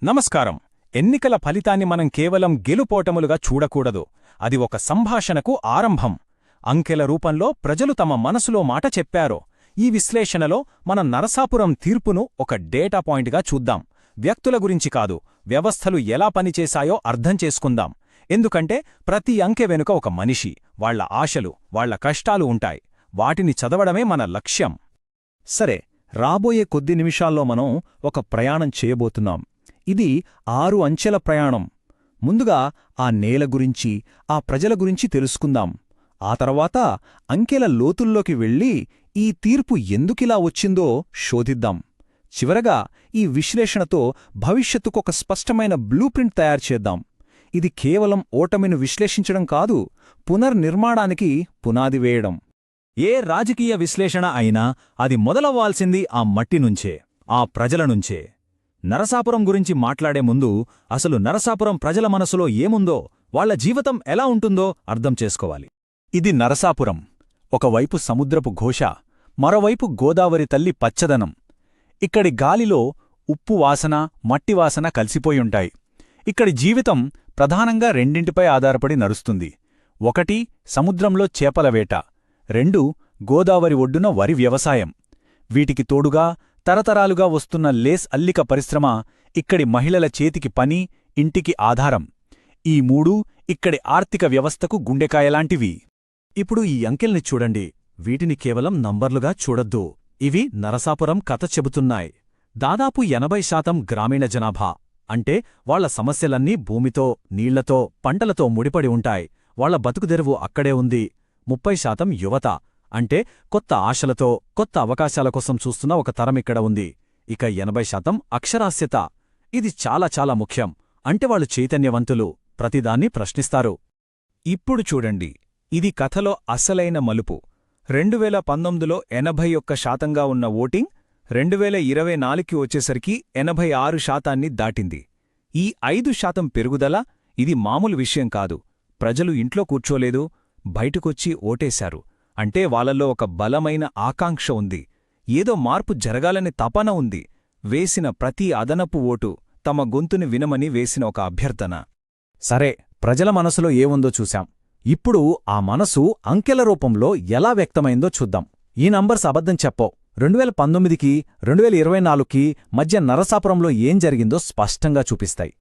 నమస్కారం. ఎన్నికల ఫలితాన్ని మనం కేవలం గెలుపోటములుగా చూడకూడదు. అది ఒక సంభాషణకు ఆరంభం. అంకెల రూపంలో ప్రజలు తమ మనసులో మాట చెప్పారో. ఈ విశ్లేషణలో మనం నరసాపురం తీర్పును ఒక డేటా పాయింట్గా చూద్దాం. వ్యక్తుల గురించి కాదు, వ్యవస్థలు ఎలా పనిచేశాయో అర్థం చేసుకుందాం. ఎందుకంటే ప్రతి అంకె వెనుక ఒక మనిషి, వాళ్ల ఆశలు, వాళ్ల కష్టాలు ఉంటాయి. వాటిని చదవడమే మన లక్ష్యం. సరే, రాబోయే కొద్ది నిమిషాల్లో మనం ఒక ప్రయాణం చేయబోతున్నాం. ఇది 6 అంచెల ప్రయాణం. ముందుగా ఆ నేల గురించి, ఆ ప్రజల గురించి తెలుసుకుందాం. ఆ తర్వాత అంకెల లోతుల్లోకి వెళ్ళి ఈ తీర్పు ఎందుకిలా వచ్చిందో శోధిద్దాం. చివరగా ఈ విశ్లేషణతో భవిష్యత్తుకొక స్పష్టమైన బ్లూప్రింట్ తయారుచేద్దాం. ఇది కేవలం ఓటమిని విశ్లేషించడం కాదు, పునర్నిర్మాణానికి పునాది వేయడం. ఏ రాజకీయ విశ్లేషణ అయినా అది మొదలవ్వాల్సింది ఆ మట్టినుంచే, ఆ ప్రజలనుంచే. నరసాపురం గురించి మాట్లాడే ముందు అసలు నరసాపురం ప్రజల మనసులో ఏముందో, వాళ్ల జీవితం ఎలా ఉంటుందో అర్థం చేసుకోవాలి. ఇది నరసాపురం. ఒకవైపు సముద్రపు ఘోష, మరోవైపు గోదావరి తల్లి పచ్చదనం. ఇక్కడి గాలిలో ఉప్పు వాసన, మట్టివాసన కలిసిపోయుంటాయి. ఇక్కడి జీవితం ప్రధానంగా రెండింటిపై ఆధారపడి నడుస్తుంది. 1 సముద్రంలో చేపల వేట, 2 గోదావరి ఒడ్డున వరి వ్యవసాయం. వీటికి తోడుగా తరతరాలుగా వస్తున్న లేస్ అల్లిక పరిశ్రమ ఇక్కడి మహిళల చేతికి పని, ఇంటికి ఆధారం. ఈ 3 ఇక్కడి ఆర్థిక వ్యవస్థకు గుండెకాయలాంటివి. ఇప్పుడు ఈ అంకెల్ని చూడండి. వీటిని కేవలం నంబర్లుగా చూడొద్దు. ఇవి నరసాపురం కథ చెబుతున్నాయి. దాదాపు 80% గ్రామీణ జనాభా. అంటే వాళ్ల సమస్యలన్నీ భూమితో, నీళ్లతో, పంటలతో ముడిపడి ఉంటాయి. వాళ్ల బతుకుదెరువు అక్కడే ఉంది. 30% యువత. అంటే కొత్త ఆశలతో, కొత్త అవకాశాల కోసం చూస్తున్న ఒక తరమిక్కడ ఉంది. ఇక 80% అక్షరాస్యత. ఇది చాలా చాలా ముఖ్యం. అంటే వాళ్ళు చైతన్యవంతులు, ప్రతిదాన్ని ప్రశ్నిస్తారు. ఇప్పుడు చూడండి, ఇది కథలో అసలైన మలుపు. 2019లో 81% ఉన్న ఓటింగ్ 2024కి వచ్చేసరికి 86% దాటింది. ఈ 5% పెరుగుదల ఇది మామూలు విషయం కాదు. ప్రజలు ఇంట్లో కూర్చోలేదు, బయటకొచ్చి ఓటేశారు. అంటే వాళ్లలో ఒక బలమైన ఆకాంక్ష ఉంది. ఏదో మార్పు జరగాలని తపన ఉంది. వేసిన ప్రతి అదనపు ఓటు తమ గొంతుని వినమని వేసిన ఒక అభ్యర్థన. సరే, ప్రజల మనసులో ఏముందో చూశాం. ఇప్పుడు ఆ మనసు అంకెల రూపంలో ఎలా వ్యక్తమైందో చూద్దాం. ఈ నంబర్స్ అబద్ధం చెప్పవు. 2019కి 2024కి మధ్య నరసాపురంలో ఏం జరిగిందో స్పష్టంగా చూపిస్తాయి.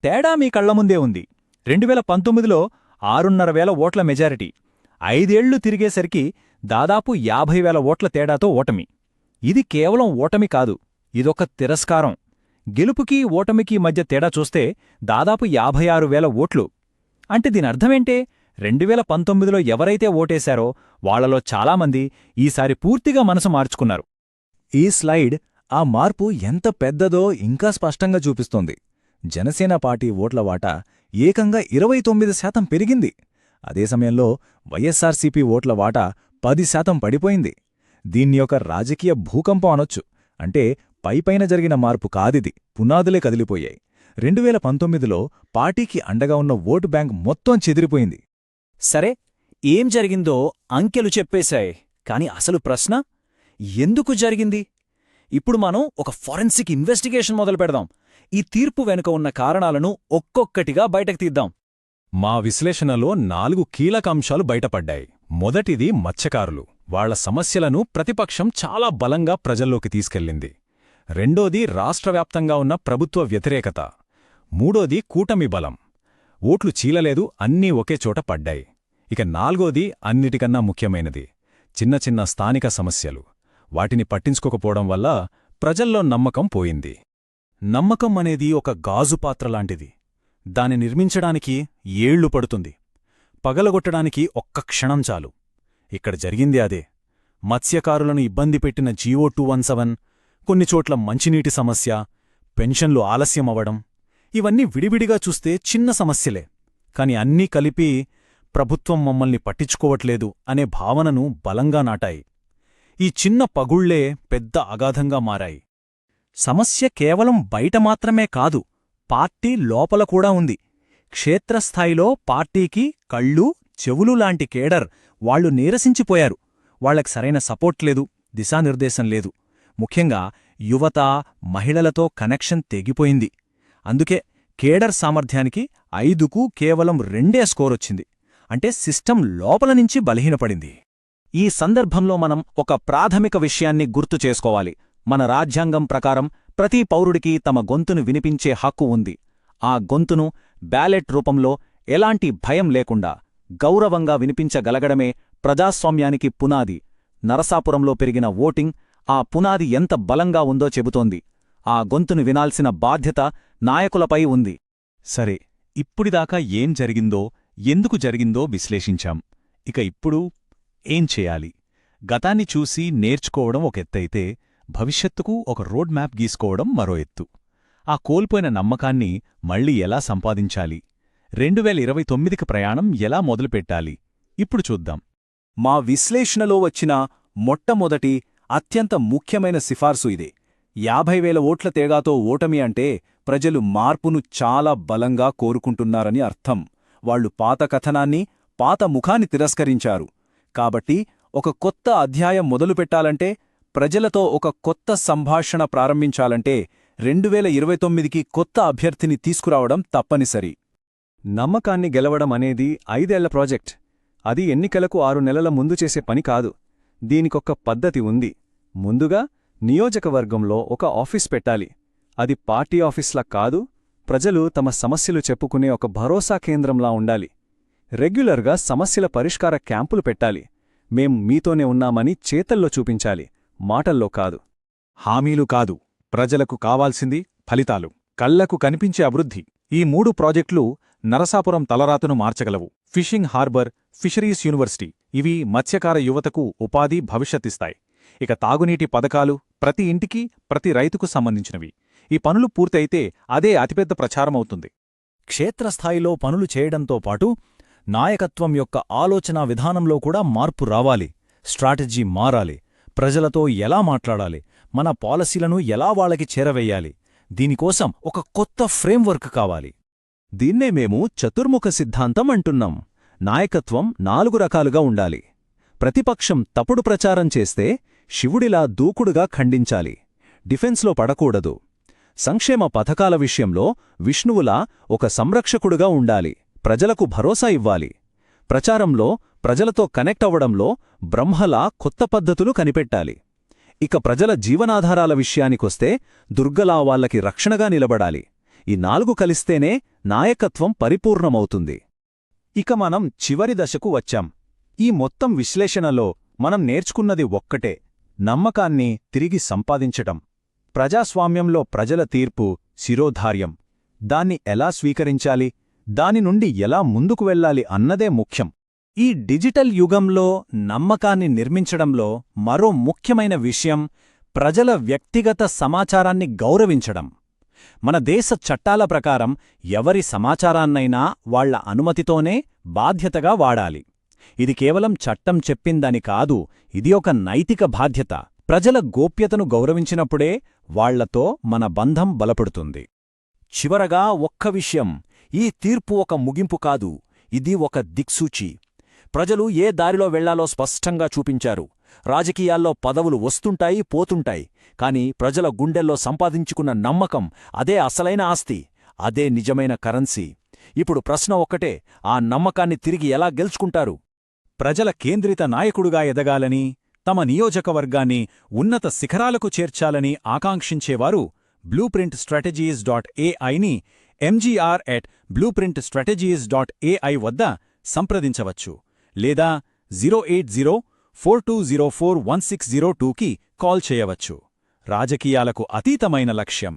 తేడా మీ కళ్లముందే ఉంది. 2019లో 6,500 ఓట్ల మెజారిటీ. 5 ఏళ్లు తిరిగేసరికి దాదాపు 50,000 ఓట్ల తేడాతో ఓటమి. ఇది కేవలం ఓటమి కాదు, ఇదొక తిరస్కారం. గెలుపుకీ ఓటమికీ మధ్య తేడా చూస్తే దాదాపు 56,000 ఓట్లు. అంటే దీనర్థమేంటే, 2019లో ఎవరైతే ఓటేశారో వాళ్లలో చాలామంది ఈసారి పూర్తిగా మనసు మార్చుకున్నారు. ఈ స్లైడ్ ఆ మార్పు ఎంత పెద్దదో ఇంకా స్పష్టంగా చూపిస్తోంది. జనసేన పార్టీ ఓట్ల వాటా ఏకంగా 29% పెరిగింది. అదే సమయంలో వైఎస్సార్సీపీ ఓట్ల వాటా 10% పడిపోయింది. దీన్ని ఒక రాజకీయ భూకంపం అనొచ్చు. అంటే పైపైన జరిగిన మార్పు కాదిది, పునాదులే కదిలిపోయాయి. 2019లో పార్టీకి అండగా ఉన్న ఓటు బ్యాంక్ మొత్తం చెదిరిపోయింది. సరే, ఏం జరిగిందో అంకెలు చెప్పేశాయి. కాని అసలు ప్రశ్న, ఎందుకు జరిగింది? ఇప్పుడు మనం ఒక ఫోరెన్సిక్ ఇన్వెస్టిగేషన్ మొదలుపెడదాం. ఈ తీర్పు వెనుక ఉన్న కారణాలను ఒక్కొక్కటిగా బయటకు తీద్దాం. మా విశ్లేషణలో 4 కీలక అంశాలు బయటపడ్డాయి. మొదటిది మత్స్యకారులు. వాళ్ల సమస్యలను ప్రతిపక్షం చాలా బలంగా ప్రజల్లోకి తీసుకెళ్ళింది. రెండోది రాష్ట్రవ్యాప్తంగా ఉన్న ప్రభుత్వ వ్యతిరేకత. మూడోది కూటమి బలం. ఓట్లు చీలలేదు, అన్నీ ఒకే చోట పడ్డాయి. ఇక 4వది అన్నిటికన్నా ముఖ్యమైనది, చిన్న చిన్న స్థానిక సమస్యలు. వాటిని పట్టించుకోకపోవడం వల్ల ప్రజల్లో నమ్మకం పోయింది. నమ్మకం అనేది ఒక గాజుపాత్రలాంటిది. దాన్ని నిర్మించడానికి ఏళ్లు పడుతుంది, పగలగొట్టడానికి ఒక్క క్షణం చాలు. ఇక్కడ జరిగింది అదే. మత్స్యకారులను ఇబ్బంది పెట్టిన జీవో 217, కొన్నిచోట్ల మంచినీటి సమస్య, పెన్షన్లు ఆలస్యమవడం, ఇవన్నీ విడివిడిగా చూస్తే చిన్న సమస్యలే. కాని అన్నీ కలిపి ప్రభుత్వం మమ్మల్ని పట్టించుకోవట్లేదు అనే భావనను బలంగా నాటాయి. ఈ చిన్న పగుళ్లే పెద్ద అగాధంగా మారాయి. సమస్య కేవలం బయట మాత్రమే కాదు, పార్టీ లోపల కూడా ఉంది. క్షేత్రస్థాయిలో పార్టీకి కళ్ళు, చెవులు లాంటి కేడర్ వాళ్లు నీరసించిపోయారు. వాళ్లకి సరైన సపోర్ట్ లేదు, దిశానిర్దేశం లేదు. ముఖ్యంగా యువత, మహిళలతో కనెక్షన్ తెగిపోయింది. అందుకే కేడర్ సామర్థ్యానికి 5కు కేవలం 2 స్కోరొచ్చింది. అంటే సిస్టమ్ లోపల నుంచి బలహీనపడింది. ఈ సందర్భంలో మనం ఒక ప్రాథమిక విషయాన్ని గుర్తు చేసుకోవాలి. మన రాజ్యాంగం ప్రకారం ప్రతి పౌరుడికి తమ గొంతును వినిపించే హక్కు ఉంది. ఆ గొంతును బ్యాలెట్ రూపంలో ఎలాంటి భయం లేకుండా గౌరవంగా వినిపించగలగడమే ప్రజాస్వామ్యానికి పునాది. నరసాపురంలో పెరిగిన ఓటింగ్ ఆ పునాది ఎంత బలంగా ఉందో చెబుతోంది. ఆ గొంతును వినాల్సిన బాధ్యత నాయకులపై ఉంది. సరే, ఇప్పుడిదాకా ఏం జరిగిందో, ఎందుకు జరిగిందో విశ్లేషించాం. ఇక ఇప్పుడు ఏం చేయాలి? గతాన్ని చూసి నేర్చుకోవడం ఒక ఎత్తైతే, భవిష్యత్తుకు ఒక రోడ్ మ్యాప్ గీసుకోవడం మరో ఎత్తు. ఆ కోల్పోయిన నమ్మకాన్ని మళ్ళీ ఎలా సంపాదించాలి? 2029కి ప్రయాణం ఎలా మొదలుపెట్టాలి? ఇప్పుడు చూద్దాం. మా విశ్లేషణలో వచ్చిన మొట్టమొదటి అత్యంత ముఖ్యమైన సిఫార్సు ఇదే. 50,000 ఓట్ల తేడాతో ఓటమి అంటే ప్రజలు మార్పును చాలా బలంగా కోరుకుంటున్నారని అర్థం. వాళ్లు పాత కథనాన్ని, పాత ముఖాన్ని తిరస్కరించారు. కాబట్టి ఒక కొత్త అధ్యాయం మొదలుపెట్టాలంటే, ప్రజలతో ఒక కొత్త సంభాషణ ప్రారంభించాలంటే 2029కి కొత్త అభ్యర్థిని తీసుకురావడం తప్పనిసరి. నమ్మకాన్ని గెలవడం అనేది 5 ఏళ్ల ప్రాజెక్ట్. అది ఎన్నికలకు 6 నెలల ముందు చేసే పని కాదు. దీనికొక్క పద్ధతి ఉంది. ముందుగా నియోజకవర్గంలో ఒక ఆఫీస్ పెట్టాలి. అది పార్టీ ఆఫీస్లా కాదు, ప్రజలు తమ సమస్యలు చెప్పుకునే ఒక భరోసా కేంద్రంలా ఉండాలి. రెగ్యులర్గా సమస్యల పరిష్కార క్యాంపులు పెట్టాలి. మేం మీతోనే ఉన్నామని చేతల్లో చూపించాలి, మాటల్లో కాదు. హామీలు కాదు, ప్రజలకు కావాల్సింది ఫలితాలు, కళ్లకు కనిపించే అభివృద్ధి. ఈ 3 ప్రాజెక్టులు నరసాపురం తలరాతను మార్చగలవు. ఫిషింగ్ హార్బర్, ఫిషరీస్ యూనివర్సిటీ ఇవి మత్స్యకార యువతకు ఉపాధి భవిష్యత్తిస్తాయి. ఇక తాగునీటి పథకాలు ప్రతి ఇంటికి, ప్రతి రైతుకు సంబంధించినవి. ఈ పనులు పూర్తయితే అదే అతిపెద్ద ప్రచారమవుతుంది. క్షేత్రస్థాయిలో పనులు చేయడంతో పాటు నాయకత్వం యొక్క ఆలోచనా విధానంలో కూడా మార్పు రావాలి. స్ట్రాటజీ మారాలి. ప్రజలతో ఎలా మాట్లాడాలి, మన పాలసీలను ఎలా వాళ్ళకి చేరవేయాలి, దీనికోసం ఒక కొత్త ఫ్రేమ్వర్క్ కావాలి. దీన్నే మేము చతుర్ముఖ సిద్ధాంతం అంటున్నాం. నాయకత్వం 4 రకాలుగా ఉండాలి. ప్రతిపక్షం తప్పుడు ప్రచారం చేస్తే శివుడిలా దూకుడుగా ఖండించాలి. డిఫెన్స్లో పడకూడదు. సంక్షేమ పథకాల విషయంలో విష్ణువులా ఒక సంరక్షకుడుగా ఉండాలి. ప్రజలకు భరోసా ఇవ్వాలి. ప్రచారంలో ప్రజలతో కనెక్ట్ అవ్వడంలో బ్రహ్మలా కొత్త పద్ధతులు కనిపెట్టాలి. ఇక ప్రజల జీవనాధారాల విషయానికొస్తే దుర్గలా వాళ్లకి రక్షణగా నిలబడాలి. ఈ 4 కలిస్తేనే నాయకత్వం పరిపూర్ణమవుతుంది. ఇక మనం చివరి దశకు వచ్చాం. ఈ మొత్తం విశ్లేషణలో మనం నేర్చుకున్నది ఒక్కటే: నమ్మకాన్ని తిరిగి సంపాదించటం. ప్రజాస్వామ్యంలో ప్రజల తీర్పు శిరోధార్యం. దాన్ని ఎలా స్వీకరించాలి, దాని నుండి ఎలా ముందుకు వెళ్ళాలి అన్నదే ముఖ్యం. ఈ డిజిటల్ యుగంలో నమ్మకాన్ని నిర్మించడంలో మరో ముఖ్యమైన విషయం ప్రజల వ్యక్తిగత సమాచారాన్ని గౌరవించడం. మన దేశ చట్టాల ప్రకారం ఎవరి సమాచారాన్నైనా వాళ్ల అనుమతితోనే బాధ్యతగా వాడాలి. ఇది కేవలం చట్టం చెప్పిందని కాదు, ఇది ఒక నైతిక బాధ్యత. ప్రజల గోప్యతను గౌరవించినప్పుడే వాళ్లతో మన బంధం బలపడుతుంది. చివరగా ఒక్క విషయం: ఈ తీర్పు ఒక ముగింపు కాదు, ఇది ఒక దిక్సూచి. ప్రజలు ఏ దారిలో వెళ్లాలో స్పష్టంగా చూపించారు. రాజకీయాల్లో పదవులు వస్తుంటాయి, పోతుంటాయి. కాని ప్రజల గుండెల్లో సంపాదించుకున్న నమ్మకం అదే అసలైన ఆస్తి, అదే నిజమైన కరెన్సీ. ఇప్పుడు ప్రశ్న ఒక్కటే: ఆ నమ్మకాన్ని తిరిగి ఎలా గెలుచుకుంటారు? ప్రజల కేంద్రిత నాయకుడుగా ఎదగాలని, తమ నియోజకవర్గాన్ని ఉన్నత శిఖరాలకు చేర్చాలని ఆకాంక్షించేవారు blueprintstrategies.ai ని mgr@blueprintstrategies.ai వద్ద సంప్రదించవచ్చు, లేదా 08042041602కి కాల్ చేయవచ్చు. రాజకీయాలకు అతీతమైన లక్ష్యం.